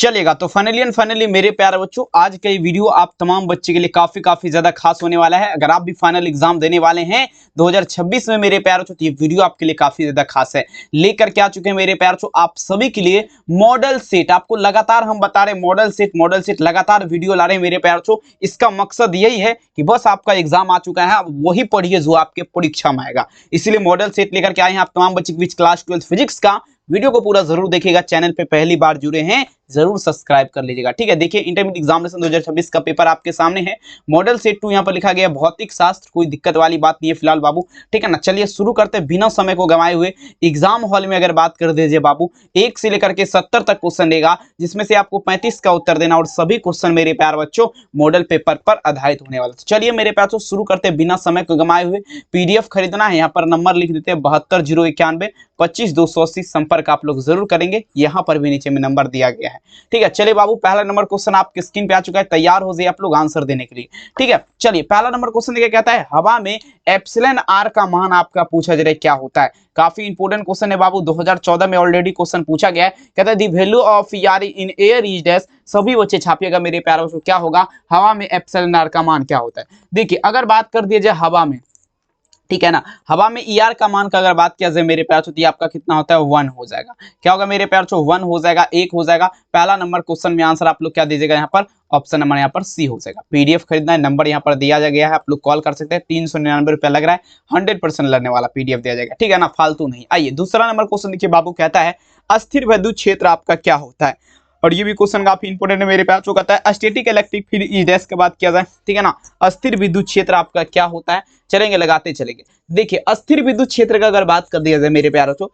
चलेगा। तो फाइनली मेरे प्यारे बच्चों, आज का ये वीडियो आप तमाम बच्चे के लिए काफी ज्यादा खास होने वाला है। अगर आप भी फाइनल एग्जाम देने वाले हैं 2026 में मेरे प्यारे बच्चों, तो ये वीडियो आपके लिए काफी ज्यादा खास है। लेकर के आ चुके हैं मेरे प्यारे बच्चों आप सभी के लिए मॉडल सेट। आपको लगातार हम बता रहे हैं मॉडल सेट लगातार वीडियो ला रहे हैं मेरे प्यारे बच्चों। इसका मकसद यही है कि बस आपका एग्जाम आ चुका है, अब वही पढ़िए जो आपके परीक्षा में आएगा। इसलिए मॉडल सेट लेकर के आए हैं आप तमाम बच्चे के बीच। क्लास 12 फिजिक्स का वीडियो को पूरा जरूर देखिएगा। चैनल पे पहली बार जुड़े हैं जरूर सब्सक्राइब कर लीजिएगा, ठीक है। देखिए इंटरमीडिएट एग्जामिनेशन 2026 का पेपर आपके सामने है। मॉडल सेट 2 यहाँ पर लिखा गया है, भौतिक शास्त्र, कोई दिक्कत वाली बात नहीं है फिलहाल बाबू, ठीक है ना। चलिए शुरू करते हैं बिना समय को गंवाए हुए। एग्जाम हॉल में अगर बात कर दीजिए बाबू, 1 से लेकर के 70 तक क्वेश्चन देगा, जिसमें से आपको 35 का उत्तर देना और सभी क्वेश्चन मेरे प्यार बच्चों मॉडल पेपर पर आधारित होने वाला। चलिए मेरे प्यार बच्चों शुरू करते हैं बिना समय को गंवाए हुए। पीडीएफ खरीदना है, यहाँ पर नंबर लिख देते हैं 720191 25 280, संपर्क आप लोग जरूर करेंगे। यहाँ पर भी नीचे में नंबर दिया गया है, ठीक है। चलिए बाबू पहला नंबर क्वेश्चन आपके स्क्रीन पे आ चुका है, तैयार हो जाइए आप लोग आंसर देने के लिए, ठीक है। चलिए पहला नंबर क्वेश्चन देखिए, कहता है हवा में एप्सिलॉन आर का मान आपका पूछा जा रहा है क्या होता है। काफी इंपोर्टेंट क्वेश्चन है बाबू, 2014 में ऑलरेडी क्वेश्चन पूछा गया है। कहता है the value of R in air is dash. सभी बच्चे छापिएगा मेरे प्यारे बच्चों, क्या होगा हवा में एप्सिलॉन आर का मान क्या होता है। देखिए अगर बात कर दिया जाए हवा में, ठीक है ना, हवा में ईआर का मान का अगर बात किया जाए मेरे प्यार तो आपका कितना होता है 1 हो जाएगा। क्या होगा मेरे प्यार 1 हो जाएगा, 1 हो जाएगा। पहला नंबर क्वेश्चन में आंसर आप लोग क्या दीजिएगा, यहाँ पर ऑप्शन नंबर यहाँ पर सी हो जाएगा। पीडीएफ खरीदना है, नंबर यहाँ पर दिया गया है, आप लोग कॉल कर सकते हैं। 399 रुपया लग रहा है, 100% लगने वाला पीडीएफ दिया जाएगा, ठीक है ना, फालतू नहीं। आइए दूसरा नंबर क्वेश्चन देखिए बाबू, कहता है अस्थिर विद्युत क्षेत्र आपका क्या होता है। और ये भी क्वेश्चन काफी इंपोर्टेंट है मेरे प्यार जो कहता है static electric field is dash के बात किया जाए, ठीक है ना। अस्थिर विद्युत क्षेत्र आपका क्या होता है, चलेंगे लगाते चलेंगे। देखिए अस्थिर विद्युत क्षेत्र का अगर बात कर दिया जाए मेरे प्यारों तो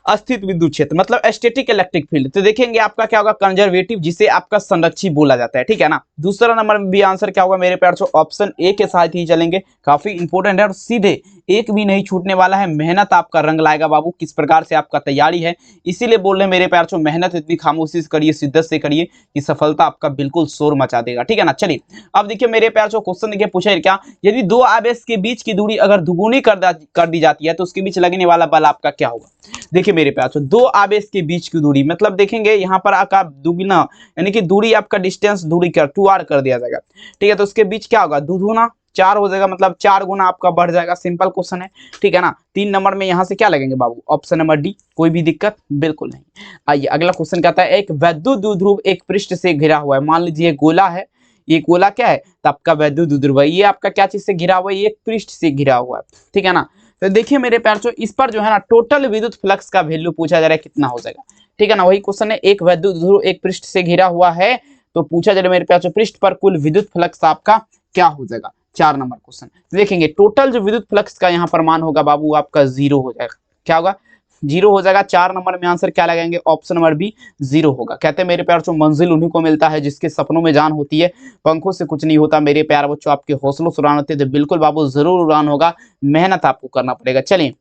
अस्थिर विद्युत क्षेत्र मतलब स्टैटिक इलेक्ट्रिक फील्ड, तो देखेंगे आपका क्या होगा कंजर्वेटिव, जिसे आपका संरक्षी बोला जाता है, ठीक है ना। दूसरा नंबर में भी आंसर क्या होगा मेरे प्यार से ऑप्शन ए के साथ ही चलेंगे, काफी इंपोर्टेंट है और सीधे एक भी नहीं छूटने वाला है। मेहनत आपका रंग लाएगा बाबू, किस प्रकार से आपका तैयारी है, इसीलिए बोल रहे हैं मेरे प्यार से मेहनत इतनी खामोशी से करिए, शिद्दत से करिए कि सफलता आपका बिल्कुल शोर मचा देगा, ठीक है ना। चलिए अब देखिए मेरे प्यार से क्वेश्चन देखिए पूछा है क्या, यदि दो आवेश के बीच की दूरी अगर दुगुनी कर दी जाती है तो उसके बीच लगने वाला बल आपका क्या होगा। देखिए मेरे प्यार से दो आवेश के बीच की दूरी मतलब देखेंगे यहाँ पर आपका दुगुना यानी कि दूरी आपका डिस्टेंस दूरी कर 2r कर दिया जाएगा, ठीक है। तो उसके बीच क्या होगा दुगुना 4 हो जाएगा, मतलब 4 गुना आपका बढ़ जाएगा। सिंपल क्वेश्चन है, ठीक है ना। 3 नंबर में यहाँ से क्या लगेंगे बाबू, ऑप्शन नंबर डी। कोई भी दिक्कत बिल्कुल नहीं। आइए अगला क्वेश्चन कहता है एक वैद्युत द्विध्रुव एक पृष्ठ से घिरा हुआ है। मान लीजिए गोला है, ये गोला क्या है तो आपका वैद्युत द्विध्रुव है, ये आपका क्या चीज से घिरा हुआ है, ये एक पृष्ठ से घिरा हुआ है, ठीक है ना। तो देखिए मेरे प्यार से इस पर जो है ना टोटल विद्युत फ्लक्स का वैल्यू पूछा जा रहा है कितना हो जाएगा, ठीक है ना। वही क्वेश्चन है, एक वैद्युत ध्रुव एक पृष्ठ से घिरा हुआ है तो पूछा जा रहा है मेरे प्यार से पृष्ठ पर कुल विद्युत फ्लक्स आपका क्या हो जाएगा। 4 नंबर क्वेश्चन देखेंगे, टोटल जो विद्युत फ्लक्स का यहाँ पर मान होगा बाबू आपका 0 हो जाएगा। क्या होगा 0 हो जाएगा। 4 नंबर में आंसर क्या लगाएंगे, ऑप्शन नंबर बी 0 होगा। कहते हैं मेरे प्यार बच्चों मंजिल उन्हीं को मिलता है जिसके सपनों में जान होती है, पंखों से कुछ नहीं होता मेरे प्यार बच्चों, आपके हौसलों से उड़ान होती है। तो बिल्कुल बाबू जरूर उड़ान होगा, मेहनत आपको करना पड़ेगा। चलिए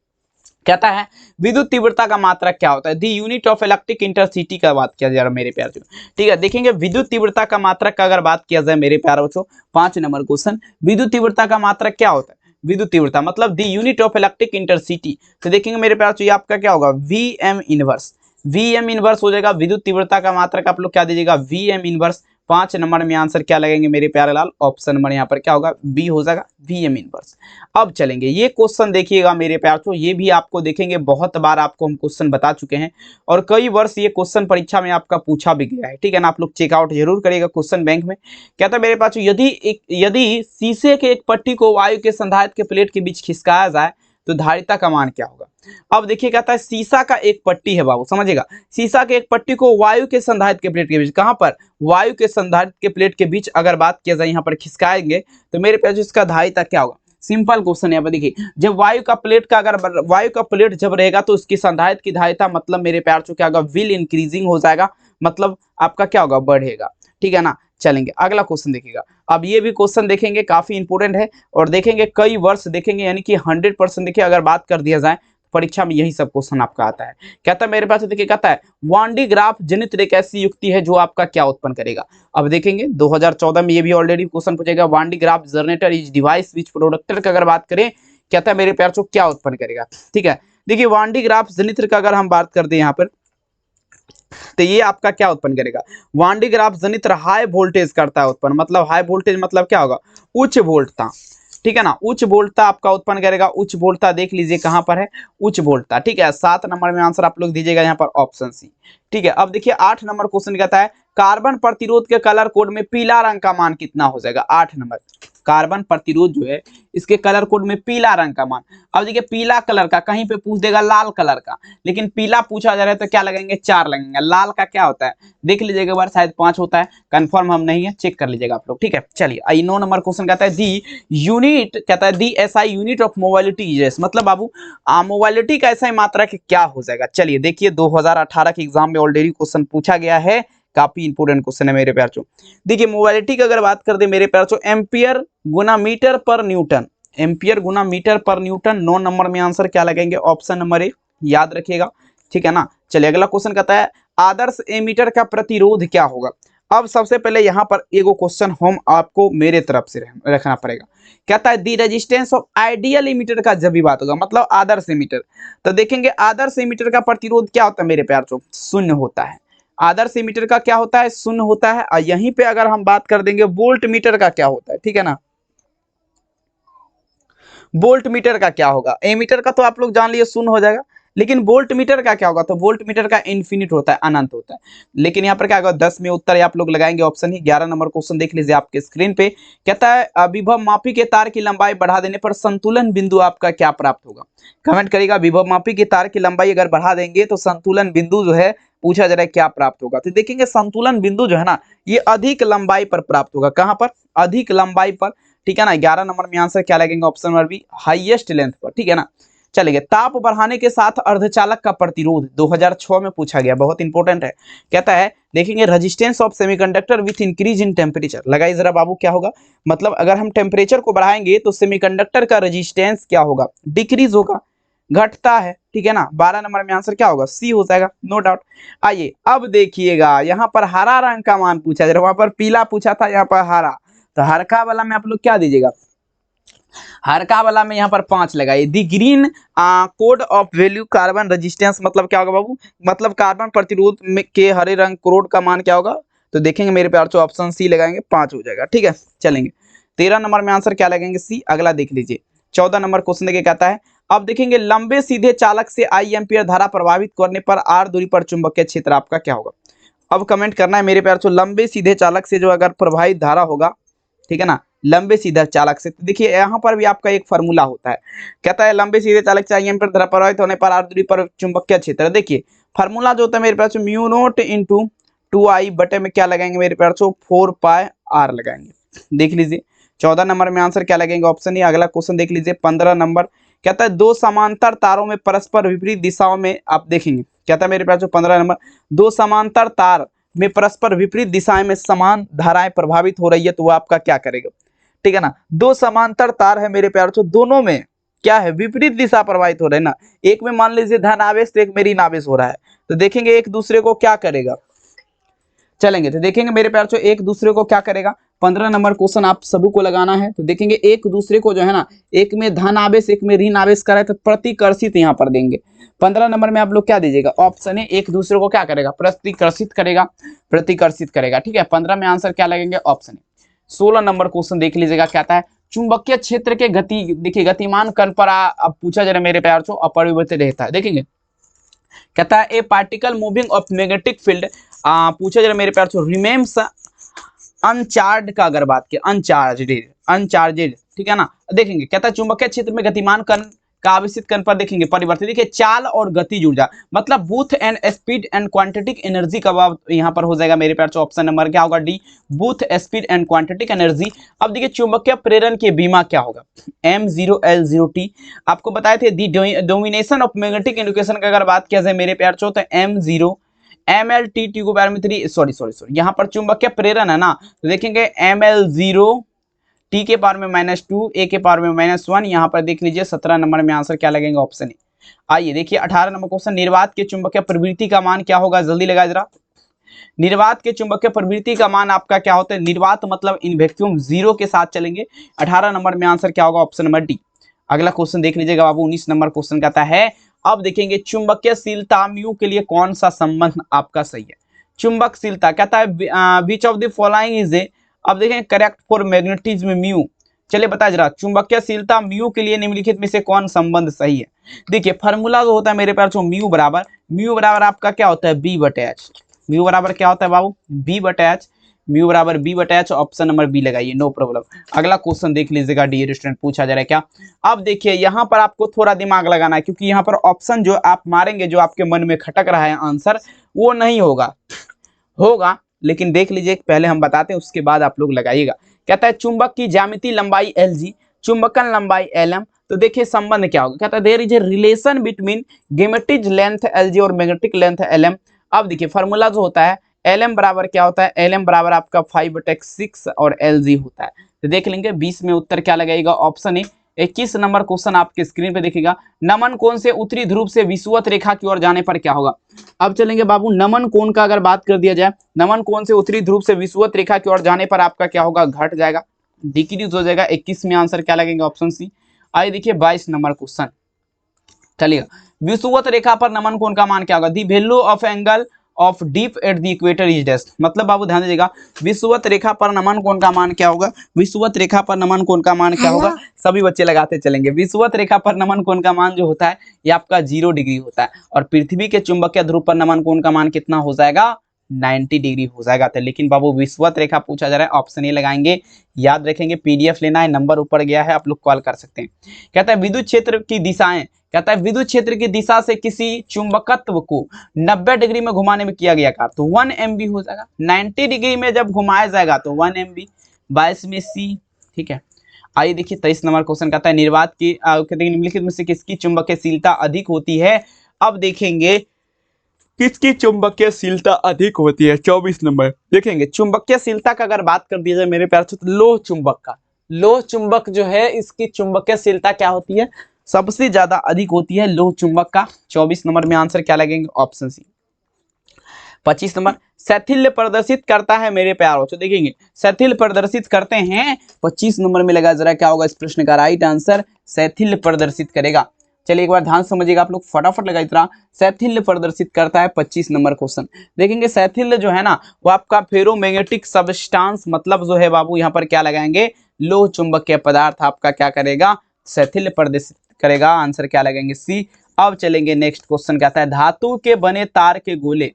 कहता है विद्युत तीव्रता का मात्रक क्या होता है, दी यूनिट ऑफ इलेक्ट्रिक इंटरसिटी का बात किया जा रहा है मेरे प्यार बच्चों, ठीक है। देखेंगे विद्युत तीव्रता का मात्रक का अगर बात किया जाए मेरे प्यार बच्चों, 5 नंबर क्वेश्चन, विद्युत तीव्रता का मात्रक क्या होता है। विद्युत तीव्रता मतलब दी यूनिट ऑफ इलेक्ट्रिक इंटरसिटी, तो देखेंगे मेरे प्यार ये आपका क्या होगा वीएम इनवर्स हो जाएगा। विद्युत तीव्रता का मात्रक आप लोग क्या दीजिएगा वीएम इनवर्स। 5 नंबर में आंसर क्या लगेंगे मेरे प्यारे लाल, ऑप्शन नंबर यहाँ पर क्या होगा बी हो जाएगा वीएम इनवर्स। अब चलेंगे ये क्वेश्चन देखिएगा मेरे प्यार तो ये भी आपको देखेंगे बहुत बार आपको हम क्वेश्चन बता चुके हैं और कई वर्ष ये क्वेश्चन परीक्षा में आपका पूछा भी गया है, ठीक है ना। आप लोग चेकआउट जरूर करिएगा क्वेश्चन बैंक में। कहता है मेरे पास यदि शीशे के एक पट्टी को वायु के संधारित्र के प्लेट के बीच खिसकाया जाए तो धारिता का मान क्या होगा। अब देखिए कहता है शीशा का एक पट्टी है बाबू, समझिएगा शीशा के एक पट्टी को वायु के संधारित्र के प्लेट के बीच, कहां पर वायु के संधारित्र के प्लेट के बीच अगर बात किया जाए यहाँ पर खिसकाएंगे तो मेरे पास इसका धारिता क्या होगा। सिंपल क्वेश्चन यहाँ पर देखिए, जब वायु का प्लेट जब रहेगा तो उसकी संधारित्र की धारिता मतलब मेरे प्यार से क्या होगा विल इंक्रीजिंग हो जाएगा, मतलब आपका क्या होगा बढ़ेगा, ठीक है ना। चलेंगे अगला क्वेश्चन देखिएगा। अब ये भी क्वेश्चन देखेंगे काफी इंपोर्टेंट है और देखेंगे कई वर्ष देखेंगे यानी कि 100% देखिए अगर बात कर दिया जाए परीक्षा में यही सब क्वेश्चन आपका आता है। कहता है मेरे पास देखिए कहता है वान डी ग्राफ जनित एक ऐसी युक्ति है जो आपका क्या उत्पन्न करेगा। अब देखेंगे 2014 में ये भी ऑलरेडी क्वेश्चन पूछेगा, Van de Graaff generator is device which producer का अगर बात करें कहता है मेरे प्यार से क्या उत्पन्न करेगा, ठीक है। देखिए वान डी ग्राफ जनित्र का अगर हम बात करते हैं यहाँ पर तो ये आपका क्या उत्पन्न करेगा, वान डी ग्राफ जनित हाई वोल्टेज करता है उत्पन्न, मतलब हाई वोल्टेज मतलब क्या होगा, उच्च वोल्टता, ठीक है ना, उच्च वोल्टता आपका उत्पन्न करेगा। उच्च वोल्टता देख लीजिए कहां पर है, उच्च वोल्टता, ठीक है। 7 नंबर में आंसर आप लोग दीजिएगा यहाँ पर ऑप्शन सी, ठीक है। अब देखिए 8 नंबर क्वेश्चन कहता है कार्बन प्रतिरोध के कलर कोड में पीला रंग का मान कितना हो जाएगा। 8 नंबर कार्बन प्रतिरोध जो है इसके कलर कोड में पीला रंग का मान। अब देखिए पीला कलर का, कहीं पे पूछ देगा लाल कलर का, लेकिन पीला पूछा जा रहा है तो क्या लगेंगे, 4 लगेंगे। लाल का क्या होता है देख लीजिएगा एक बार, शायद 5 होता है, कंफर्म हम नहीं है, चेक कर लीजिएगा आप लोग, ठीक है। चलिए 9 नंबर क्वेश्चन कहता है दी यूनिट, कहता है the SI unit of mobility is, मतलब बाबू मोबाइलिटी का ऐसा मात्रा कि क्या हो जाएगा। चलिए देखिए 2018 के एग्जाम में ऑलरेडी क्वेश्चन पूछा गया है, काफी इंपोर्टेंट क्वेश्चन है मेरे प्यार चो। देखिए मोबाइलिटी की अगर बात कर दे मेरे प्यार चो, एम्पियर गुना मीटर पर न्यूटन, एम्पियर गुना मीटर पर न्यूटन। 9 नंबर में आंसर क्या लगेंगे, ऑप्शन नंबर ए, याद रखिएगा, ठीक है ना। चलिए अगला क्वेश्चन कहता है आदर्श एमीटर का प्रतिरोध क्या होगा। अब सबसे पहले यहाँ पर एगो क्वेश्चन हम आपको मेरे तरफ से रखना पड़ेगा। कहता है the resistance of ideal ammeter का जब भी बात होगा, मतलब आदर्श एमीटर, तो देखेंगे आदर्श एमीटर का प्रतिरोध क्या होता है मेरे प्यार चो, शून्य होता है। आदर्श एमीटर का क्या होता है, शून्य होता है। और यहीं पे अगर हम बात कर देंगे वोल्ट मीटर का क्या होता है, ठीक है ना, वोल्ट मीटर का क्या होगा। एमीटर का तो आप लोग जान लिए शून्य हो जाएगा, लेकिन वोल्ट मीटर का क्या होगा, तो वोल्ट मीटर का इन्फिनिट होता है, अनंत होता है। लेकिन यहाँ पर क्या होगा, 10 में उत्तर आप लोग लगाएंगे ऑप्शन ही। 11 नंबर क्वेश्चन देख लीजिए आपके स्क्रीन पे, कहता है विभव मापी के तार की लंबाई बढ़ा देने पर संतुलन बिंदु आपका क्या प्राप्त होगा। कमेंट करेगा विभव मापी के तार की लंबाई अगर बढ़ा देंगे तो संतुलन बिंदु जो है पूछा जा रहा है क्या प्राप्त होगा। तो देखेंगे संतुलन बिंदु जो है ना ये अधिक लंबाई पर प्राप्त होगा। कहां पर, अधिक लंबाई पर, ठीक है ना। 11 नंबर में आंसर क्या लगेंगे, option number B, highest length पर, ठीक है ना। चलिए ताप बढ़ाने के साथ अर्धचालक का प्रतिरोध 2006 में पूछा गया, बहुत इंपॉर्टेंट है। कहता है देखेंगे resistance of semiconductor with increase in temperature. लगाइए जरा बाबू क्या होगा, मतलब अगर हम टेम्परेचर को बढ़ाएंगे तो सेमीकंडक्टर का रेजिस्टेंस क्या होगा, डिक्रीज होगा, घटता है, ठीक है ना। 12 नंबर में आंसर क्या होगा, सी हो जाएगा, नो डाउट। आइए अब देखिएगा यहाँ पर हरा रंग का मान पूछा जा रहा है, वहां पर पीला पूछा था, यहाँ पर हरा। तो हरका वाला में आप लोग क्या दीजिएगा, हरका वाला में यहाँ पर 5 लगाइए। The green code of value carbon resistance, मतलब क्या होगा बाबू, मतलब कार्बन प्रतिरोध में के हरे रंग कोड का मान क्या होगा। तो देखेंगे मेरे प्यार तो ऑप्शन सी लगाएंगे, 5 हो जाएगा, ठीक है। चलेंगे 13 नंबर में आंसर क्या लगेंगे, सी। अगला देख लीजिए 14 नंबर क्वेश्चन देखिए कहता है अब देखेंगे लंबे सीधे चालक से आई एम्पियर धारा प्रभावित करने पर आर दूरी पर चुंबकीय क्षेत्र आपका क्या होगा। अब कमेंट करना है मेरे प्यार तो, लंबे सीधे चालक से जो अगर प्रभावित धारा होगा, ठीक है ना, लंबे सीधे चालक से, तो देखिए यहाँ पर भी आपका एक फार्मूला होता है। कहता है लंबे सीधे चालक से आई एम्पियर धारा प्रभावित होने पर आर दूरी पर चुंबकीय क्षेत्र। देखिए फार्मूला जो होता है मेरे प्यार से म्यू नोट इंटू 2i बटे में क्या लगाएंगे मेरे प्यार से, 4 पाई आर लगाएंगे। देख लीजिए 14 नंबर में आंसर क्या लगेंगे, ऑप्शन ही। अगला क्वेश्चन देख लीजिए 15 नंबर, कहता है दो समांतर तारों में परस्पर विपरीत दिशाओं में, आप देखेंगे कहता है मेरे प्यार से 15 नंबर, दो समांतर तार में परस्पर विपरीत दिशाएं में समान धाराएं प्रभावित हो रही है तो वो आपका क्या करेगा, ठीक है ना। दो समांतर तार है मेरे प्यार से, दोनों में क्या है, विपरीत दिशा प्रभावित हो रहे हैं ना। एक में मान लीजिए धन आवेश तो एक में ऋण आवेश हो रहा है, तो देखेंगे एक दूसरे को क्या करेगा। चलेंगे तो देखेंगे मेरे प्यार से एक दूसरे को क्या करेगा। 15 नंबर क्वेश्चन आप सभी को लगाना है, तो देखेंगे एक दूसरे को जो है ना, एक में धन आवेश एक में ऋण आवेश कराए तो प्रतिकर्षित यहाँ पर देंगे। 15 नंबर में आप लोग क्या दीजिएगा, ऑप्शन है, एक दूसरे को क्या करेगा, प्रतिकर्षित करेगा, प्रतिकर्षित करेगा, ठीक है। 15 में आंसर क्या लगेंगे, ऑप्शन है। 16 नंबर क्वेश्चन देख लीजिएगा, कहता है चुंबकीय क्षेत्र के गति, देखिए गतिमान कण पर अब पूछा जा रहा है मेरे प्यार से, अपरिवर्तित रहता है। देखेंगे कहता है ए particle moving of magnetic field, पूछा जा रहा है मेरे प्यार से रिमेम्स अनचार्ज का अगर बात की, अनचार्जेड, ठीक है ना। देखेंगे कहता है चुंबकीय क्षेत्र में गतिमान कण का आवेशित कण पर देखेंगे परिवर्तित, देखिए चाल और गतिज ऊर्जा, मतलब both and speed and kinetic energy का यहाँ पर हो जाएगा मेरे प्यार से, ऑप्शन नंबर क्या होगा, D, both speed and kinetic energy. अब देखिए चुंबकीय प्रेरण के बीमा क्या होगा, M0L0T। आपको बताए थे दी डोमिनेशन ऑफ मैग्नेटिक इंडिकेशन का अगर बात किया जाए मेरे प्यार से, तो M0 MLTT को बारे में सॉरी यहाँ पर चुंबकीय प्रेरण है ना, तो देखेंगे ML0 T के पावर में -2 A के पावर में -1, यहाँ पर देख लीजिए 17 नंबर में आंसर क्या लगेंगे, ऑप्शन ए। आइए देखिए 18 नंबर क्वेश्चन, निर्वात के चुंबकीय प्रवृत्ति का मान क्या होगा, जल्दी लगाए जरा। निर्वात के चुंबकीय प्रवृत्ति का मान आपका क्या होता है, निर्वात मतलब इन वैक्यूम 0 के साथ चलेंगे। 18 नंबर में आंसर क्या होगा, ऑप्शन नंबर डी। अगला क्वेश्चन देख लीजिएगा बाबू 19 नंबर क्वेश्चन कहता है अब देखेंगे चुंबकीयशीलता म्यू के लिए कौन सा संबंध आपका सही है। चुंबकशीलता कहता है which of the following is a, अब देखें करेक्ट फॉर मैग्नेटिज्म म्यू। चलिए बता जरा चुंबकीयशीलता म्यू के लिए निम्नलिखित में से कौन संबंध सही है। देखिए फार्मूला जो होता है मेरे पास म्यू बराबर आपका क्या होता है बी बटे एच। म्यू बराबर क्या होता है बाबू बी बटे एच। म्यू बराबर बी बटे एच, ऑप्शन नंबर बी लगाइए, नो प्रॉब्लम। अगला क्वेश्चन देख लीजिएगा डियर स्टूडेंट, पूछा जा रहा है क्या। अब देखिए यहाँ पर आपको थोड़ा दिमाग लगाना है, क्योंकि यहाँ पर ऑप्शन जो आप मारेंगे जो आपके मन में खटक रहा है आंसर वो नहीं होगा लेकिन देख लीजिए पहले हम बताते हैं उसके बाद आप लोग लगाइएगा। कहता है चुंबक की ज्यामितीय लंबाई LG, चुंबकन लंबाई LM। तो देखिए संबंध क्या होगा, कहता है there is a relation between geometric length LG और मैग्नेटिक लेंथ LM। अब देखिए फार्मूला जो होता है LM बराबर क्या होता है, LM बराबर आपका 5/6 और LG होता है। तो देख लेंगे 20 में उत्तर क्या लगाएगा, ऑप्शन ए। 21 नंबर क्वेश्चन आपके स्क्रीन पे देखिएगा, नमन कोण से उत्तरी ध्रुव से विषुवत रेखा की ओर जाने पर क्या होगा। अब चलेंगे बाबू नमन कोण का अगर बात कर दिया जाए, नमन कोण से उत्तरी ध्रुव से विषुवत रेखा की ओर जाने पर आपका क्या होगा, घट जाएगा, डिक्रीज हो जाएगा। 21 में आंसर क्या लगेगा, ऑप्शन सी। आइए देखिए 22 नंबर क्वेश्चन, चलिएगा विषुवत रेखा पर नमन कोण का मान क्या होगा, the value of angle of dip at the equator is dash. मतलब बाबू ध्यान दीजिएगा विषुवत रेखा पर नमन कोण का मान क्या होगा, विषुवत रेखा पर नमन कोण का मान क्या होगा, सभी बच्चे लगाते चलेंगे। विषुवत रेखा पर नमन कोण का मान जो होता है ये आपका 0 डिग्री होता है, और पृथ्वी के चुंबकीय ध्रुव पर नमन कोण का मान कितना हो जाएगा, 90 डिग्री हो जाएगा। तो लेकिन बाबू विषुवत रेखा पूछा जा रहा है, ऑप्शन ए लगाएंगे। याद रखेंगे PDF लेना है, नंबर ऊपर गया है, आप लोग कॉल कर सकते हैं। कहता है विद्युत क्षेत्र की दिशाएं, कहता है विद्युत क्षेत्र की दिशा से किसी चुंबकत्व को 90 डिग्री में घुमाने में किया गया कार्य, तो 1 MB हो जाएगा। 90 डिग्री में जब घुमाया जाएगा तो 1 MB। 22 में सी, ठीक है। आइए देखिए 23 नंबर क्वेश्चन कहता है निर्वात की निम्नलिखित में से किसकी चुंबकीयशीलता अधिक होती है। अब देखेंगे किसकी चुंबकीयशीलता अधिक होती है। 24 नंबर देखेंगे चुंबकीयशीलता का अगर बात कर दी जाए मेरे प्यार, तो लोह चुंबक का, लोह चुंबक जो है इसकी चुंबकीयशीलता क्या होती है, सबसे ज्यादा अधिक होती है लोह चुंबक का। 24 नंबर में आंसर क्या लगेंगे, ऑप्शन सी। 25 नंबर शैथिल्य प्रदर्शित करता है मेरे प्यारों, तो देखेंगे शैथिल्य प्रदर्शित करते हैं। 25 नंबर में लगा जरा क्या होगा इस प्रश्न का राइट आंसर, शैथिल्य प्रदर्शित करेगा। चलिए एक बार ध्यान समझिएगा आप लोग, फटाफट लगा इतना, शैथिल्य प्रदर्शित करता है। 25 नंबर क्वेश्चन देखेंगे शैथिल्य जो है ना वो आपका फेरोमैग्नेटिक सबस्टांस, मतलब जो है बाबू यहाँ पर क्या लगाएंगे, लोह चुंबकीय पदार्थ आपका क्या करेगा, शैथिल्य प्रदर्शित करेगा। आंसर क्या लगेंगे, सी। अब चलेंगे नेक्स्ट क्वेश्चन, कहता है धातु के बने तार के गोले,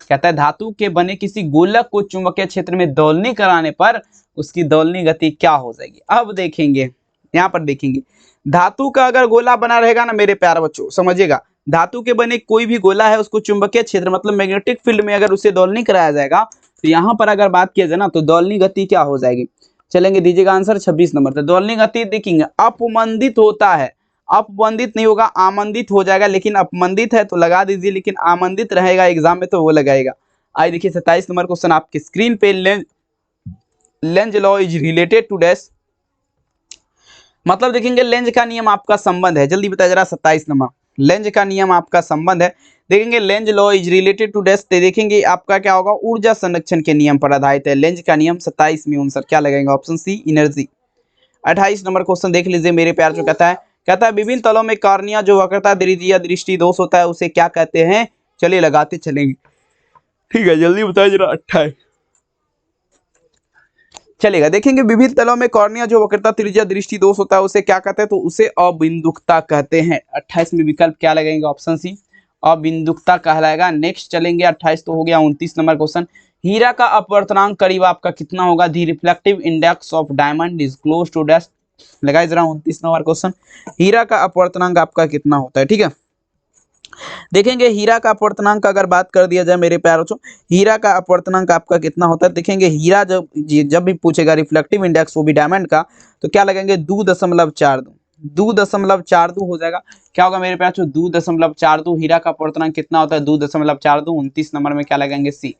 कहता है धातु के बने किसी गोलक को चुंबकीय क्षेत्र में दोलनी कराने पर उसकी दोलनी गति क्या हो जाएगी। अब देखेंगे यहाँ पर देखेंगे धातु का अगर गोला बना रहेगा ना मेरे प्यारे बच्चों, समझिएगा धातु के बने कोई भी गोला है उसको चुंबकीय क्षेत्र मतलब मैग्नेटिक फील्ड में अगर उसे दोलनी कराया जाएगा तो यहाँ पर अगर बात किया जाए ना तो दोलनी गति क्या हो जाएगी। चलेंगे दीजिएगा आंसर 26 नंबर। तो दोलनी गति देखेंगे अपमंदित होता है, अपमंदित नहीं होगा, आमंदित हो जाएगा, लेकिन अपमंदित है तो लगा दीजिए, लेकिन आमंदित रहेगा एग्जाम में तो वो लगाएगा। आइए देखिए 27 नंबर क्वेश्चन आपके स्क्रीन पे, Lenz law is related to dash, मतलब देखेंगे लेंज का नियम आपका संबंध है, जल्दी बताया जरा। 27 नंबर लेंज का नियम आपका संबंध है, देखेंगे Lenz law is related to dash, देखेंगे आपका क्या होगा, ऊर्जा संरक्षण के नियम पर आधारित है लेंज का नियम। 27 में आंसर क्या लगेगा, option C energy. 28 number question देख लीजिए मेरे प्यार, जो कहता है विभिन्न तलों में कॉर्निया जो वक्रता या दृष्टि दोष होता है उसे क्या कहते हैं। चलिए लगाते चलेंगे, ठीक है, जल्दी बताइए जरा। 28 चलेगा, देखेंगे विभिन्न तलों में कॉर्निया जो वक्रता त्रिज्या दृष्टि दोष होता है उसे क्या कहते हैं, तो उसे अबिंदुकता कहते हैं। 28 में विकल्प क्या लगेगा, ऑप्शन सी अबिंदुकता कहलाएगा। नेक्स्ट चलेंगे 28 तो हो गया। 29 नंबर क्वेश्चन, हीरा का अपवर्तनांक करीब आपका कितना होगा, the reflective index of diamond is close to dash, लगाइए जरा। 29 नंबर क्वेश्चन, हीरा का अपवर्तनांक आपका कितना होता है, ठीक है। देखेंगे हीरा का अपवर्तनांक का अगर बात कर दिया जाए मेरे प्यारों, हीरा का अपवर्तनांक आपका कितना होता है। देखेंगे हीरा जब भी पूछेगा रिफ्लेक्टिव इंडेक्स वो भी डायमंड का, तो क्या लगेंगे 2.42, 2.42 हो जाएगा। क्या होगा मेरे प्यारों, 2.42 हीरा का अपवर्तनांक कितना होता है, 2.42। 29 नंबर में क्या लगेंगे, सी।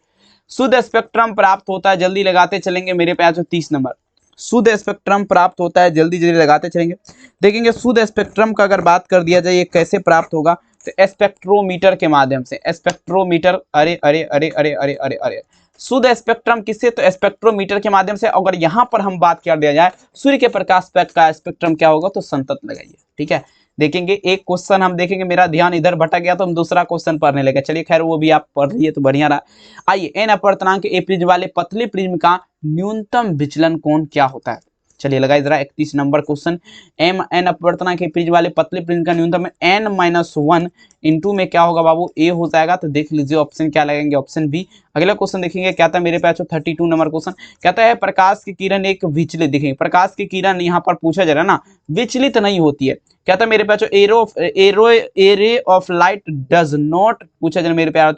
शुद्ध स्पेक्ट्रम प्राप्त होता है, जल्दी लगाते चलेंगे मेरे प्यारों। 30 नंबर शुद्ध स्पेक्ट्रम प्राप्त होता है, जल्दी जल्दी लगाते चलेंगे। देखेंगे शुद्ध स्पेक्ट्रम का अगर बात कर दिया जाए ये कैसे प्राप्त होगा, तो स्पेक्ट्रोमीटर के माध्यम से। स्पेक्ट्रोमीटर, अरे अरे अरे अरे अरे अरे अरे, शुद्ध स्पेक्ट्रम किससे, तो स्पेक्ट्रोमीटर के माध्यम से। अगर यहाँ पर हम बात कर दिया जाए सूर्य के प्रकाश का स्पेक्ट्रम क्या होगा, तो संतत लगाइए, ठीक है। देखेंगे एक क्वेश्चन हम देखेंगे, मेरा ध्यान इधर भटक गया तो हम दूसरा क्वेश्चन पढ़ने लगे। चलिए खैर वो भी आप पढ़ लिए तो बढ़िया रहा। आइए, एन अपवर्तनांक ए प्रिज्म वाले पतले प्रिज्म का न्यूनतम विचलन कोण क्या होता है। चलिए लगाइए जरा 31 नंबर क्वेश्चन। एन अपवर्तनांक के प्रिज्म वाले पतले प्रिज्म का न्यूनतम n-1 इंटू में क्या होगा बाबू, ए हो जाएगा। तो देख लीजिए ऑप्शन क्या लगेंगे, ऑप्शन बी। अगला क्वेश्चन देखेंगे क्या था मेरे पास 32 नंबर क्वेश्चन। कहता है प्रकाश की किरण एक विचलित, देखेंगे प्रकाश की किरण यहाँ पर पूछा जा रहा है ना, विचलित नहीं होती है। क्या था मेरे पास a ray of light does not पूछा जा रहा है मेरे पास,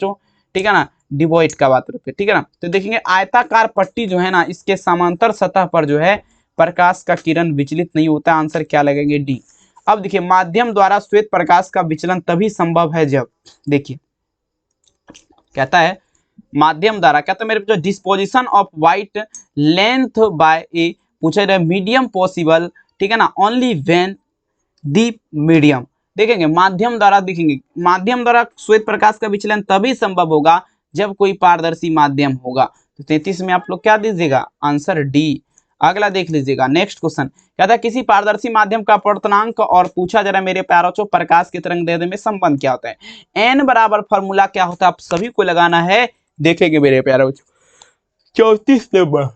ठीक है ना, डिवॉइड का बात करते, ठीक है ना। तो देखेंगे आयताकार पट्टी जो है ना, इसके समांतर सतह पर जो है प्रकाश का किरण विचलित नहीं होता है। आंसर क्या लगेंगे, डी। अब देखिए माध्यम द्वारा श्वेत प्रकाश का विचलन तभी संभव है जब, देखिए कहता है माध्यम द्वारा, कहता है मेरे जो disposition of white length by a पूछा जाए मीडियम पॉसिबल, ठीक है ना, ओनली व्हेन दी मीडियम। देखेंगे माध्यम द्वारा, देखेंगे माध्यम द्वारा श्वेत प्रकाश का विचलन तभी संभव होगा जब कोई पारदर्शी माध्यम होगा। तो 33 में आप लोग क्या दीजिएगा, आंसर डी। अगला देख लीजिएगा नेक्स्ट क्वेश्चन, कहता है किसी पारदर्शी माध्यम का अपवर्तनांक और पूछा जा रहा है मेरे प्यारों चो प्रकाश की तरंग दैर्ध्य में संबंध क्या होता है। एन बराबर फॉर्मूला क्या होता है आप सभी को लगाना है, देखेंगे मेरे प्यारों 34 नंबर,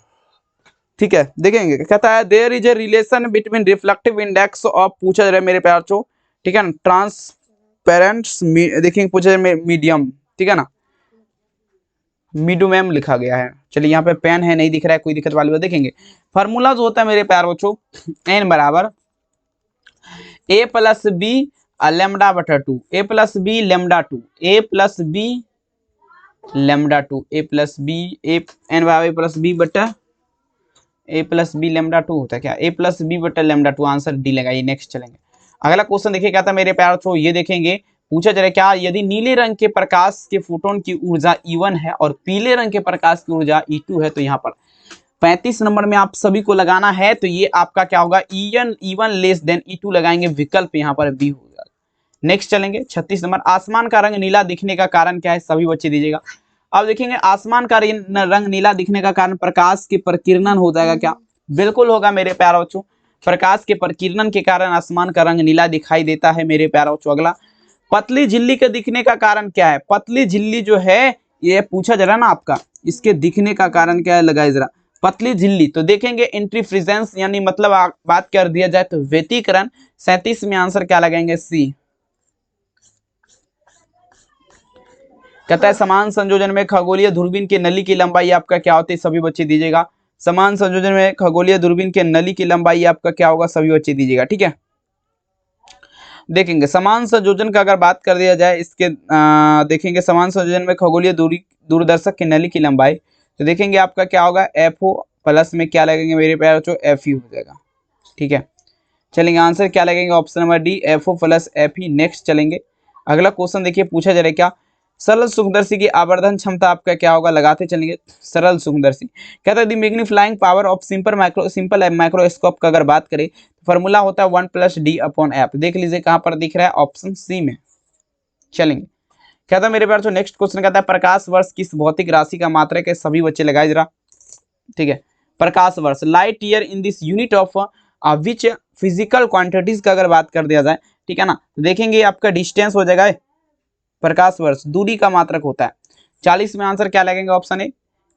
ठीक है। देखेंगे कहता है there is a relation between reflective index of पूछा जा रहा है मेरे प्यारों चो, ठीक है ना, ट्रांसपेरेंट देखेंगे पूछा जा रहा है मीडियम, ठीक है ना, मीडियम लिखा गया है। चलिए यहाँ पे पेन है नहीं दिख रहा है, कोई दिक्कत वाली बात। देखेंगे फार्मूला जो होता है मेरे प्यारे बच्चों, एन बराबर ए प्लस बी लेमडा बटा 2, ए प्लस बी लेमडा 2, ए प्लस बी लेमडा 2, ए प्लस बी एन बराबर ए प्लस बी बटा ए प्लस बी लेमडा 2 होता है क्या, ए प्लस बी बटा लेमडा 2, आंसर डी लगाइए। नेक्स्ट चलेंगे अगला क्वेश्चन देखिए क्या था मेरे प्यारे बच्चों, ये देखेंगे पूछा जा रहा है क्या यदि नीले रंग के प्रकाश के फोटोन की ऊर्जा E1 है और पीले रंग के प्रकाश की ऊर्जा E2 है, तो यहाँ पर 35 नंबर में आप सभी को लगाना है। तो ये आपका क्या होगा, E1 लेस देन E2 लगाएंगे, विकल्प यहाँ पर बी होगा। नेक्स्ट चलेंगे 36 नंबर, आसमान का रंग नीला दिखने का कारण क्या है, सभी बच्चे दीजिएगा। अब देखेंगे आसमान का रंग नीला दिखने का कारण प्रकाश के प्रकीर्णन हो जाएगा क्या, बिल्कुल होगा मेरे प्यारे बच्चों, प्रकाश के प्रकीर्णन के कारण आसमान का रंग नीला दिखाई देता है मेरे प्यारे बच्चों। अगला पतली झिल्ली के दिखने का कारण क्या है, पतली झिल्ली जो है ये पूछा जा रहा है ना आपका, इसके दिखने का कारण क्या है, लगाए जरा पतली झिल्ली। तो देखेंगे इंटरफ्रेंस यानी मतलब बात कर दिया जाए तो व्यतिकरण। 37 में आंसर क्या लगाएंगे, सी। कहता है समान संयोजन में खगोलीय दूरबीन की नली की लंबाई आपका क्या होती है, सभी बच्चे दीजिएगा। समान संयोजन में खगोलीय दूरबीन के नली की लंबाई आपका क्या होगा, सभी बच्चे दीजिएगा, ठीक है। देखेंगे समान संयोजन का अगर बात कर दिया जाए इसके देखेंगे समान संयोजन में खगोलीय दूरदर्शक की नली की लंबाई, तो देखेंगे आपका क्या होगा, FO प्लस में क्या लगेंगे मेरे प्यारे बच्चों, FE हो जाएगा, ठीक है। चलेंगे आंसर क्या लगेंगे, option number D, FO plus FE। Next चलेंगे अगला क्वेश्चन देखिए पूछा जा रहा है क्या, सरल सूक्ष्मदर्शी की आवर्धन क्षमता आपका क्या होगा, लगाते चलेंगे सरल सूक्ष्मदर्शी। कहता है the magnifying power of simple microscope का अगर बात करें तो फॉर्मूला होता है 1 + D/F। देख लीजिए कहां पर दिख रहा है, ऑप्शन सी में। चलेंगे कहता है मेरे पास जो नेक्स्ट क्वेश्चन कहता है प्रकाश वर्ष किस भौतिक राशि का मात्रक है, सभी बच्चे लगाए जरा, ठीक है। प्रकाश वर्ष light year in this unit of which physical quantities का अगर बात कर दिया जाए, ठीक है ना, तो देखेंगे आपका डिस्टेंस हो जाएगा, प्रकाश वर्ष दूरी का मात्रक होता है। 40 में आंसर क्या लगेंगे, ऑप्शन ए।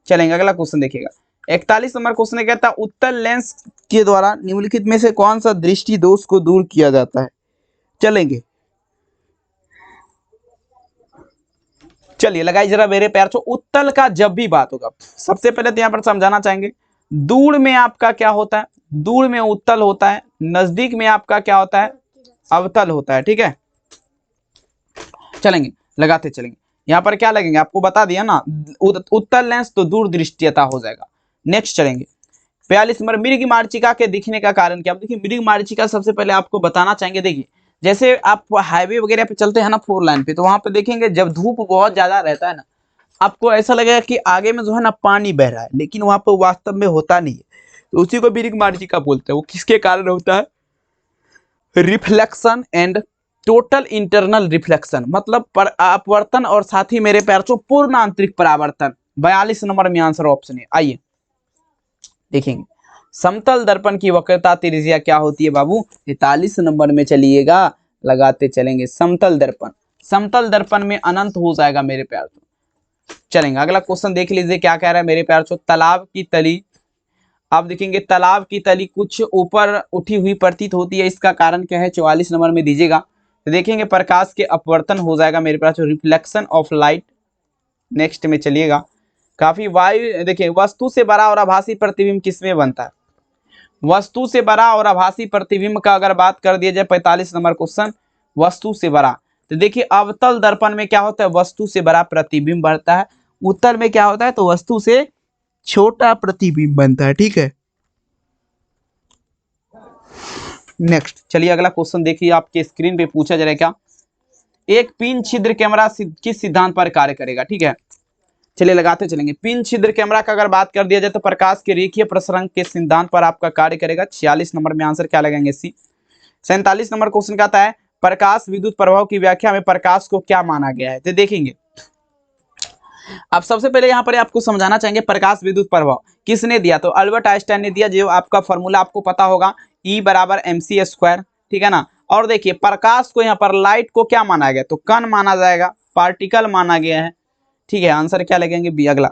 चलेंगे अगला क्वेश्चन देखिएगा 41 नंबर क्वेश्चन कहता है उत्तल लेंस के द्वारा निम्नलिखित में से कौन सा दृष्टि दोष को दूर किया जाता है। चलेंगे चलिए लगाइए जरा मेरे प्यार छो, उत्तल का जब भी बात होगा सबसे पहले तो यहाँ पर समझाना चाहेंगे दूर में आपका क्या होता है, दूर में उत्तल होता है, नजदीक में आपका क्या होता है, अवतल होता है, ठीक है। चलेंगे लगाते चलेंगे, यहाँ पर क्या लगेंगे आपको बता दिया ना, उत्तल लेंस तो दूर दृष्टियता हो जाएगा। नेक्स्ट चलेंगे 42 नंबर, मृग मार्चिका के दिखने का कारण क्या। देखिए मृग मार्चिका सबसे पहले आपको बताना चाहेंगे, देखिए जैसे आप हाईवे वगैरह पे चलते हैं ना 4 लाइन पे, तो वहां पे देखेंगे जब धूप बहुत ज्यादा रहता है ना, आपको ऐसा लगेगा कि आगे में जो है ना पानी बह रहा है, लेकिन वहां पर वास्तव में होता नहीं है, तो उसी को मृग मार्चिका बोलते हैं। वो किसके कारण होता है, reflection and total internal reflection, मतलब अपवर्तन और साथ ही मेरे प्यार चो पूर्ण आंतरिक परावर्तन। 42 नंबर में आंसर ऑप्शन है। आइए देखेंगे समतल दर्पण की वक्रता त्रिज्या क्या होती है बाबू, 43 नंबर में चलिएगा, लगाते चलेंगे। समतल दर्पण, समतल दर्पण में अनंत हो जाएगा मेरे प्यार। चलेंगे अगला क्वेश्चन देख लीजिए क्या कह रहा है मेरे प्यार। तालाब की तली, आप देखेंगे तालाब की तली कुछ ऊपर उठी हुई प्रतीत होती है, इसका कारण क्या है? 44 नंबर में दीजिएगा। तो देखेंगे प्रकाश के अपवर्तन हो जाएगा मेरे पास, रिफ्लेक्शन ऑफ लाइट। नेक्स्ट में चलिएगा, काफी वायु, देखिए वस्तु से बड़ा और आभासी प्रतिबिंब किसमें बनता है? वस्तु से बड़ा और आभासी प्रतिबिंब का अगर बात कर दिया जाए 45 नंबर क्वेश्चन, वस्तु से बड़ा, तो देखिए अवतल दर्पण में क्या होता है? वस्तु से बड़ा प्रतिबिंब बनता है। उत्तल में क्या होता है? तो वस्तु से छोटा प्रतिबिंब बनता है। ठीक है, नेक्स्ट चलिए अगला क्वेश्चन देखिए, आपके स्क्रीन पे पूछा जा रहा है क्या, एक पिन छिद्र कैमरा किस सिद्धांत पर कार्य करेगा? ठीक है, चलिए लगाते चलेंगे। पिन छिद्र कैमरा का अगर बात कर दिया जाए तो प्रकाश के रेखीय प्रसरण के सिद्धांत पर आपका कार्य करेगा। 46 नंबर में आंसर क्या लगाएंगे? सी। 47 नंबर क्वेश्चन कहता है प्रकाश विद्युत प्रभाव की व्याख्या में प्रकाश को क्या माना गया है? तो देखेंगे अब सबसे पहले यहाँ पर आपको समझाना चाहेंगे प्रकाश विद्युत प्रभाव किसने दिया? तो अल्बर्ट आइंस्टाइन ने दिया, जो आपका फॉर्मूला आपको पता होगा, E बराबर mc²। ठीक है ना। और देखिए प्रकाश को यहाँ पर लाइट को क्या माना गया? तो कण माना जाएगा, पार्टिकल माना गया है। ठीक है, आंसर क्या लगेंगे? बी। अगला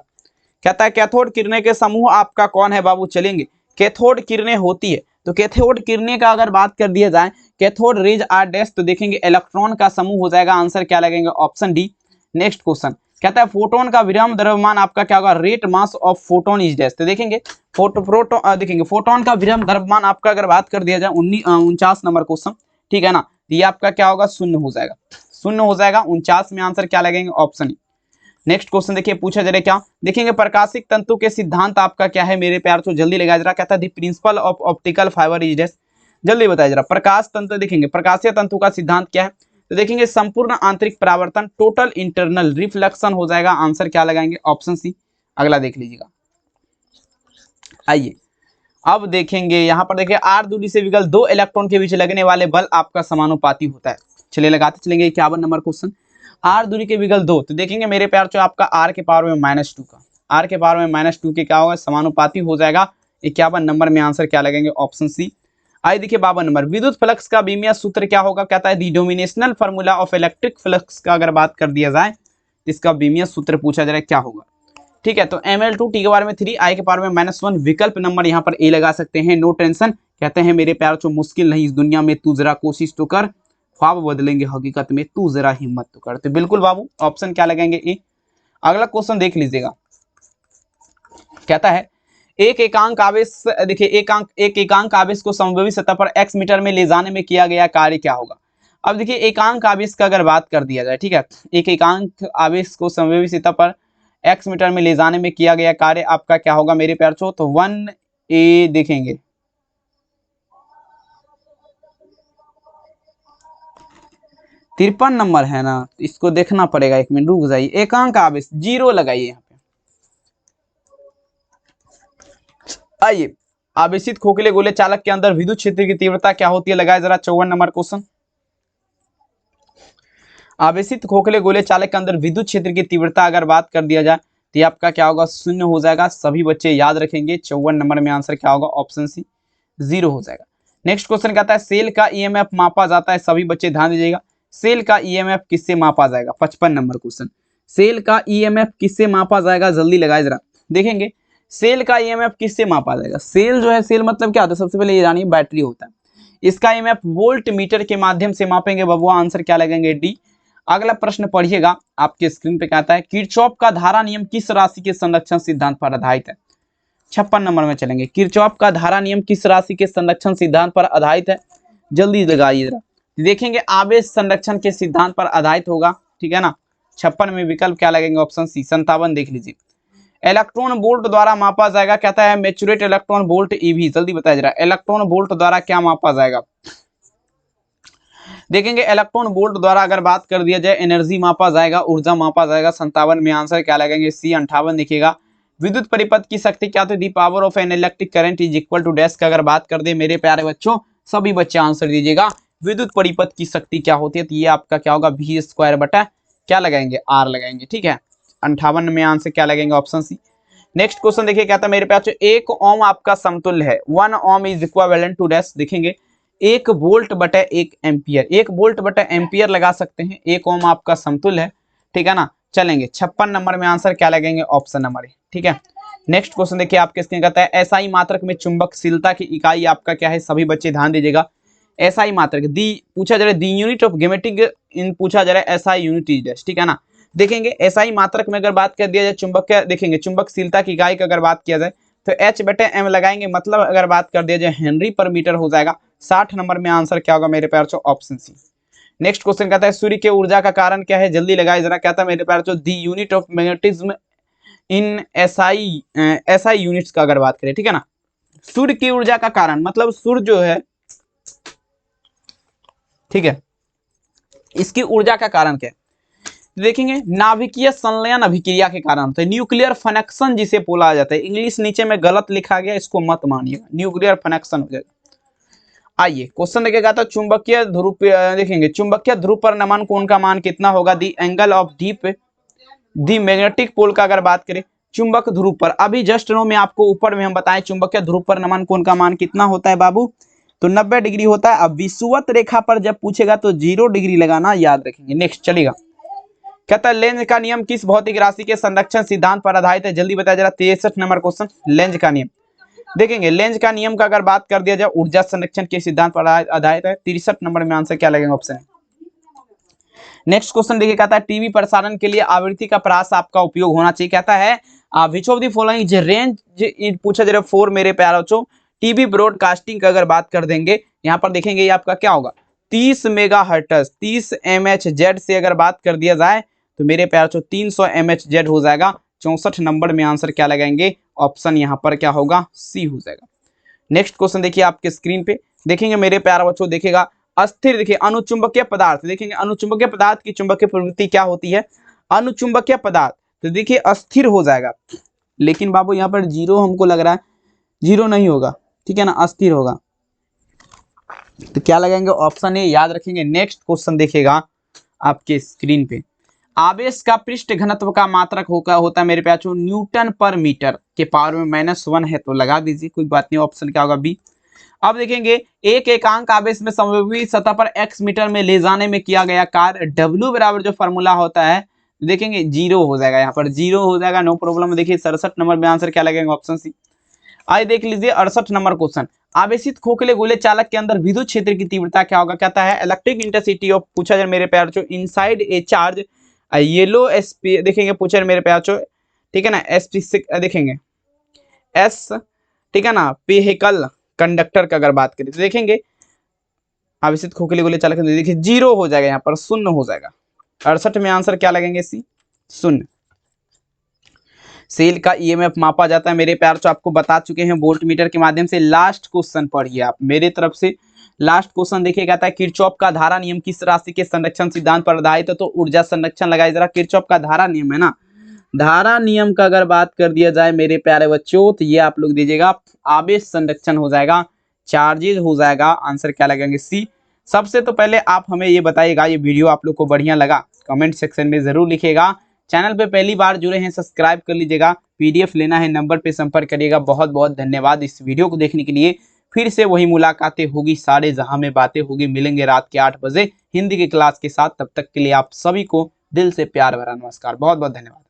कहता है कैथोड किरणें के समूह आपका कौन है बाबू? चलेंगे कैथोड किरणें होती है, तो कैथोड किरणें का अगर बात कर दिया जाए, कैथोड रेज आर डैश, तो देखेंगे इलेक्ट्रॉन का समूह हो जाएगा। आंसर क्या लगेंगे? Option D. नेक्स्ट क्वेश्चन कहता है फोटोन का विराम द्रव्यमान आपका क्या होगा? Rate mass of photon is dash, तो देखेंगे देखेंगे फोटोन का विराम द्रव्यमान आपका अगर बात कर दिया जाए 49 नंबर क्वेश्चन। ठीक है ना, ये आपका क्या होगा? शून्य हो जाएगा, शून्य हो जाएगा। 49 में आंसर क्या लगेंगे? Option E. नेक्स्ट क्वेश्चन देखिए पूछा जा रहा है क्या, देखेंगे प्रकाशिक तंतु के सिद्धांत आपका क्या है मेरे प्यार? तो जल्दी लगाया जरा। कहता है the principle of optical fibre is dash, जल्दी बताया जरा। प्रकाश तंतु, देखेंगे प्रकाशीय तंतु का सिद्धांत क्या है? तो देखेंगे संपूर्ण आंतरिक परावर्तन, टोटल इंटरनल रिफ्लेक्शन हो जाएगा। आंसर क्या लगाएंगे? Option C. अगला देख लीजिएगा, आइए अब देखेंगे यहाँ पर, देखिए आर दूरी से विकल दो इलेक्ट्रॉन के बीच लगने वाले बल आपका समानुपाती होता है। चलिए लगाते चलेंगे 51 नंबर क्वेश्चन, आर दूरी के विकल दो, तो देखेंगे मेरे प्यार जो आपका आर के पावर में -2 का, आर के पावर में -2 के क्या होगा? समानुपाती हो जाएगा। 51 नंबर में आंसर क्या लगेंगे? Option C. आइए देखिए 52 नंबर, विद्युत फ्लक्स का बीमीय सूत्र क्या होगा? कहता है दी डोमिनेशनल फार्मूला ऑफ इलेक्ट्रिक फ्लक्स का अगर बात कर दिया जाए, इसका बीमीय सूत्र पूछा जा रहा है क्या होगा? ठीक है, तो ml2 t के बारे में 3, i के पावर में -1, विकल्प नंबर यहाँ पर ए लगा सकते हैं। नो टेंशन, कहते हैं मेरे प्यार जो मुश्किल नहीं इस दुनिया में, तू जरा कोशिश तो कर, ख्वाब बदलेंगे हकीकत में, तू जरा हिम्मत तो कर। तो बिल्कुल बाबू ऑप्शन क्या लगाएंगे? ए। अगला क्वेश्चन देख लीजिएगा, कहता है एक एकांक आवेश, देखिए एक एकांक आवेश को समविभव सतह पर x मीटर में ले जाने में किया गया कार्य क्या होगा? अब देखिए एकांक आवेश का अगर बात कर दिया जाए, ठीक है, एक एकांक आवेश को समविभव सतह पर x मीटर में ले जाने में किया गया कार्य आपका क्या होगा मेरे प्यार? तो 1a देखेंगे, तिरपन नंबर है ना, इसको देखना पड़ेगा, एक मिनट रुक जाइए। एकांक आवेश 0 लगाइए यहाँ पे। आइए आवेशित खोखले गोले चालक के अंदर विद्युत क्षेत्र की तीव्रता क्या होती है? लगाए जरा 54 नंबर क्वेश्चन। आवेशित खोखले गोले चालक के अंदर विद्युत क्षेत्र की तीव्रता अगर बात कर दिया जाए तो ये आपका क्या होगा? 0 हो जाएगा। सभी बच्चे याद रखेंगे 54 नंबर में आंसर क्या होगा? ऑप्शन सी 0 हो जाएगा। नेक्स्ट क्वेश्चन कहता है सेल का ईएमएफ मापा जाता है, सभी बच्चे ध्यान दीजिएगा। सेल का ईएमएफ किससे मापा जाएगा? 55 नंबर क्वेश्चन, सेल का ईएमएफ किससे मापा जाएगा? जल्दी लगाए जरा। देखेंगे सेल का ईएमएफ किससे मापा जाएगा? सेल जो है, सेल मतलब क्या होता है? सबसे पहले ये जानिए, बैटरी होता है। इसका ईएमएफ वोल्ट मीटर के माध्यम से मापेंगे बबुआ। आंसर क्या लगेंगे? डी। अगला प्रश्न पढ़िएगा, आपके स्क्रीन पे कहता है किरचॉफ का धारा नियम किस राशि के संरक्षण सिद्धांत पर आधारित है? 56 नंबर में चलेंगे, किरचॉफ का धारा नियम किस राशि के संरक्षण सिद्धांत पर आधारित है? जल्दी लगाइए जरा। देखेंगे आवेश संरक्षण के सिद्धांत पर आधारित होगा। ठीक है ना, 56 में विकल्प क्या लगेंगे? ऑप्शन सी। 57 देख लीजिए, इलेक्ट्रॉन वोल्ट द्वारा मापा जाएगा, कहता है मैचुरेट इलेक्ट्रॉन वोल्ट ईवी। जल्दी बताया जरा, इलेक्ट्रॉन वोल्ट द्वारा क्या मापा जाएगा? देखेंगे इलेक्ट्रॉन वोल्ट द्वारा अगर बात कर दिया जाए एनर्जी मापा जाएगा, ऊर्जा मापा जाएगा। 57 में आंसर क्या लगेंगे? सी। 58 देखिएगा, विद्युत परिपथ की शक्ति क्या होती है? The power of an electric current is equal to dash का अगर बात कर दे मेरे प्यारे बच्चों, सभी बच्चे आंसर दीजिएगा। विद्युत परिपथ की शक्ति क्या होती है? तो ये आपका क्या होगा? v² बटा क्या लगाएंगे? r लगाएंगे। ठीक है, 58 में आंसर क्या लगेंगे? ऑप्शन सी। नेक्स्ट क्वेश्चन देखिए, कहता है मेरे पास 1 ओम आपका समतुल्य है, 1 ओम इज इक्विवेलेंट टू डैश। देखेंगे 1 वोल्ट बटे 1 एम्पियर, 1 वोल्ट बटे एम्पियर लगा सकते हैं, 1 ओम आपका समतुल्य है, ठीक है ना। चलेंगे 56 नंबर में आंसर क्या लगेंगे, ऑप्शन नंबर ए, ठीक है। नेक्स्ट क्वेश्चन देखिए आपके स्क्रीन कहता है एसआई मात्रक में चुंबकशीलता की इकाई आपका क्या है, सभी बच्चे ध्यान दीजिएगा। एसआई मात्रक दी पूछा जा रहा है, दी यूनिट ऑफ गेमेटिक इन पूछा जा रहा है, एसआई यूनिट इज, ठीक है ना। देखेंगे एसआई मात्रक में अगर बात कर दिया जाए चुंबक, देखेंगे चुंबकशीलता की इकाई की अगर बात किया जाए तो एच बटे एम लगाएंगे, मतलब अगर बात कर दिया जाए हेनरी पर मीटर हो जाएगा। 60 नंबर में आंसर क्या होगा मेरे प्यार, ऑप्शन सी। नेक्स्ट क्वेश्चन कहता है सूर्य के ऊर्जा का कारण क्या है, जल्दी लगाए जरा। कहता है मेरे प्यार दी unit of magnetism in SI units का अगर बात करें, ठीक है ना। सूर्य की ऊर्जा का कारण मतलब सूर्य जो है, ठीक है, इसकी ऊर्जा का कारण क्या है, देखेंगे नाभिकीय संलयन अभिक्रिया के कारण होता है, न्यूक्लियर फनेक्शन जिसे बोला जाता है। इंग्लिश नीचे में गलत लिखा गया, इसको मत मानिएगा, न्यूक्लियर फनेक्शन हो जाएगा। आइए क्वेश्चन देखिएगा तो चुंबकीय ध्रुव, देखेंगे चुंबकीय ध्रुव पर नमन कोण का मान कितना होगा, the angle of the magnetic pole का अगर बात करें चुंबक ध्रुव पर, अभी जस्ट नो में आपको ऊपर में हम बताएं चुंबकीय ध्रुव पर नमन कोण का मान कितना होता है बाबू, तो 90 डिग्री होता है। अब विषुवत रेखा पर जब पूछेगा तो 0 डिग्री लगाना याद रखेंगे। नेक्स्ट चलेगा, कहता है लेंज का नियम किस भौतिक राशि के संरक्षण सिद्धांत पर आधारित है, जल्दी बताया जरा। 63 नंबर क्वेश्चन, लेंज का नियम। देखेंगे लेंज का नियम का अगर बात कर दिया जाए ऊर्जा संरक्षण के सिद्धांत पर आधारित है। 63 नंबर में आंसर क्या लगेगा, ऑप्शन है। नेक्स्ट क्वेश्चन देखिए, कहता है टीवी प्रसारण के लिए आवृत्ति का प्रास आपका उपयोग होना चाहिए। कहता है which of the following is range पूछा जा रहा है फॉर मेरे प्यारे बच्चों टीवी ब्रॉडकास्टिंग का अगर बात कर देंगे, यहाँ पर देखेंगे ये आपका क्या होगा 30 मेगाहर्ट्ज 30 MHz से अगर बात कर दिया जाए तो मेरे प्यारे बच्चों 300 MHz हो जाएगा। 64 नंबर में आंसर क्या लगाएंगे, ऑप्शन यहाँ पर क्या होगा, सी हो जाएगा। नेक्स्ट क्वेश्चन देखिए आपके स्क्रीन पे, देखेंगे मेरे प्यारे बच्चों, देखिएगा अस्थिर, देखिए अनुचुंबकीय पदार्थ, देखेंगे अनुचुंबकीय पदार्थ की चुंबकीय प्रवृत्ति क्या होती है, अनुचुंबकीय पदार्थ, तो देखिए अस्थिर हो जाएगा। लेकिन बाबू यहाँ पर 0 हमको लग रहा है, 0 नहीं होगा, ठीक है ना, अस्थिर होगा, तो क्या लगाएंगे, ऑप्शन ए याद रखेंगे। नेक्स्ट क्वेश्चन देखिएगा आपके स्क्रीन पे, आवेश का पृष्ठ घनत्व का मात्रक होता है मेरे प्यारे न्यूटन पर मीटर के पावर में -1 है, तो लगा दीजिए, कोई बात नहीं, ऑप्शन क्या होगा, बी। अब देखेंगे एक एकांक आवेश में समविभव सतह पर x मीटर में ले जाने में किया गया कार्य W बराबर जो फॉर्मूला होता है, देखेंगे 0 हो जाएगा, यहाँ पर 0 हो जाएगा, नो प्रॉब्लम। देखिए 67 नंबर में आंसर क्या लगेगा, ऑप्शन सी। आइए देख लीजिए 68 नंबर क्वेश्चन, आवेशित खोखले गोले चालक के अंदर विद्युत क्षेत्र की तीव्रता क्या होगा। कहता है इलेक्ट्रिक इंटेंसिटी ऑफ पूछा जाए मेरे प्यार जो inside a charge yellow SP, देखेंगे पूछा जाए मेरे प्यार जो, ठीक है ना, SP6 देखेंगे एस, ठीक है ना, वेहिकल कंडक्टर का अगर बात करें तो देखेंगे आवेशित खोखले गोले चालक देखिए 0 हो जाएगा, यहाँ पर 0 हो जाएगा। 68 में आंसर क्या लगेंगे, सी 0। सेल का EMF मापा जाता है मेरे प्यार, जो आपको बता चुके हैं वोल्ट मीटर के माध्यम से। लास्ट क्वेश्चन पढ़िए आप मेरे तरफ से, लास्ट क्वेश्चन देखिए, कहता है किरचॉफ का धारा नियम किस राशि के संरक्षण सिद्धांत पर आधारित है, तो ऊर्जा संरक्षण लगाए जरा। किरचॉफ का धारा नियम है ना, धारा नियम का अगर बात कर दिया जाए मेरे प्यारे बच्चों तो ये आप लोग दीजिएगा आवेश संरक्षण हो जाएगा, चार्जेज हो जाएगा, आंसर क्या लगेंगे, सी। सबसे तो पहले आप हमें ये बताइएगा ये वीडियो आप लोग को बढ़िया लगा, कमेंट सेक्शन में जरूर लिखिएगा। चैनल पे पहली बार जुड़े हैं सब्सक्राइब कर लीजिएगा, PDF लेना है नंबर पे संपर्क करिएगा। बहुत बहुत धन्यवाद इस वीडियो को देखने के लिए। फिर से वही मुलाकातें होगी, सारे जहां में बातें होगी, मिलेंगे रात के 8 बजे हिंदी की क्लास के साथ। तब तक के लिए आप सभी को दिल से प्यार भरा नमस्कार, बहुत बहुत धन्यवाद।